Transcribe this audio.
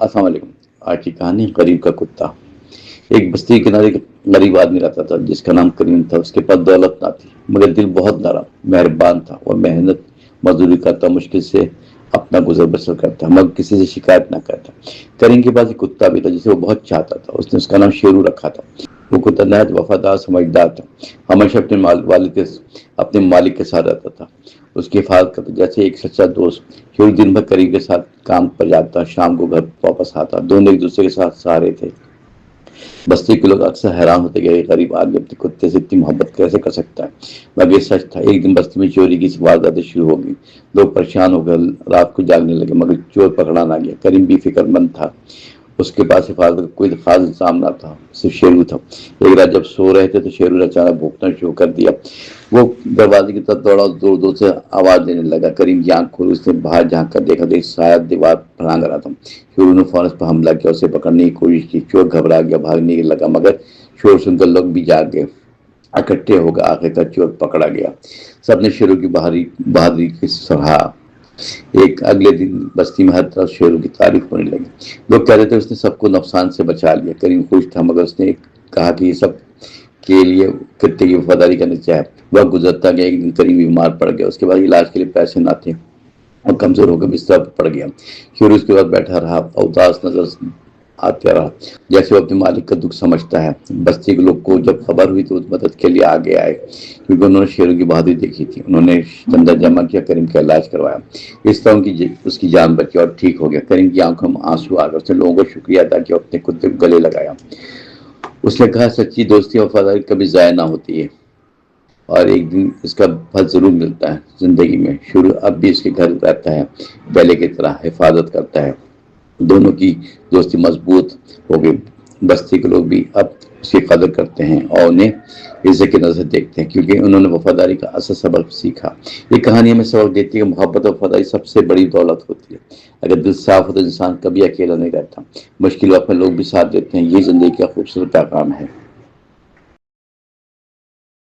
السلام علیکم۔ آج کی کہانی غریب کا کتا۔ ایک بستی کے کنارے غریب آدمی رہتا تھا جس کا نام کریم تھا۔ اس کے پاس دولت نہ تھی مگر دل بہت نرم مہربان تھا اور محنت مزدوری کرتا، مشکل سے اپنا گزر بسر کرتا مگر کسی سے شکایت نہ کرتا۔ کریم کے پاس ایک کتا بھی تھا جسے وہ بہت چاہتا تھا۔ اس نے اس کا نام شیرو رکھا تھا۔ وہ کتا نہایت وفادار سمجھدار تھا، ہمیشہ اپنے مالک کے ساتھ رہتا تھا، اس کی حفاظت کرتا جیسے ایک سچا دوست۔ شیرو دن بھر کریم کے ساتھ کام پر جاتا، شام کو گھر واپس آتا، دونوں ایک دوسرے کے ساتھ سہارے تھے۔ بستی کے لوگ اکثر حیران ہوتے کہ یہ غریب آدمی اپنے کتے سے اتنی محبت کیسے کر سکتا ہے، مگر یہ سچ تھا۔ ایک دن بستی میں چوری کی وارداتیں شروع ہو گئی، لوگ پریشان ہو گئے، رات کو جاگنے لگے مگر چور پکڑا نہ گیا۔ کریم بھی فکر مند تھا، اس کے پاس حفاظت کا کوئی خاص انتظام نہ تھا، صرف شیرو تھا۔ ایک رات جب سو رہے تھے تو شیرو نے اچانک بھونکنا شروع کر دیا۔ وہ دروازے کی طرف دوڑا، زور زور سے آواز دینے لگا۔ کریم کی آنکھ کھولی، اس نے باہر جھانک کر دیکھا تو شاید دیوار پھلانگ رہا تھا۔ شیرو نے فوراً اس پر حملہ کیا، اسے پکڑنے کی کوشش کی۔ چور گھبرا گیا، بھاگنے لگا مگر شور سن کر لوگ بھی جاگ گئے، اکٹھے ہو گئے۔ آخرکار چور پکڑا گیا۔ سب نے شیرو کی بہادری کی سراہا۔ اگلے دن بستی میں ہر طرف شیرو کی تعریف ہونے لگی، لوگ کہہ رہے تھے اس نے سب کو نقصان سے بچا لیا۔ کریم خوش تھا مگر اس نے کہا کہ یہ سب کے لیے کتے کی وفاداری کا نتیجہ ہے۔ وقت گزرتا گیا، ایک دن کریم بیمار پڑ گیا، اس کے بعد علاج کے لیے پیسے نہ تھے اور کمزور ہو کر بستر پر پڑ گیا۔ شیرو اس کے بعد بیٹھا رہا، اداس نظر آتا رہا، جیسے وہ اپنے مالک کا دکھ سمجھتا ہے۔ بستی کے لوگ کو جب خبر ہوئی تو مدد کے لیے آگے آئے، کیونکہ انہوں نے شیرو کی بہادری دیکھی تھی۔ انہوں نے چندہ جمع کیا، کریم کا علاج کروایا، اس طرح اس کی جان بچی اور ٹھیک ہو گیا۔ کریم کی آنکھوں میں آنسو آ گئے، اس نے لوگوں کو شکریہ ادا کیا، اپنے کتے کو گلے لگایا۔ اس نے کہا سچی دوستی اور وفاداری کبھی ضائع نہ ہوتی ہے اور ایک دن اس کا پھل ضرور ملتا ہے زندگی میں۔ شیرو اب بھی اس کے گھر رہتا ہے، پہلے کی طرح حفاظت کرتا ہے۔ دونوں کی دوستی مضبوط ہو گئی، بستی کے لوگ بھی اب اس کی قدر کرتے ہیں اور انہیں عزت کی نظر دیکھتے ہیں، کیونکہ انہوں نے وفاداری کا اصل سبق سیکھا۔ یہ کہانی ہمیں سبق دیتی ہے کہ محبت اور وفاداری سب سے بڑی دولت ہوتی ہے۔ اگر دل صاف ہو تو انسان کبھی اکیلا نہیں رہتا، مشکل وقت میں لوگ بھی ساتھ دیتے ہیں۔ یہ زندگی کا خوبصورت پیغام ہے۔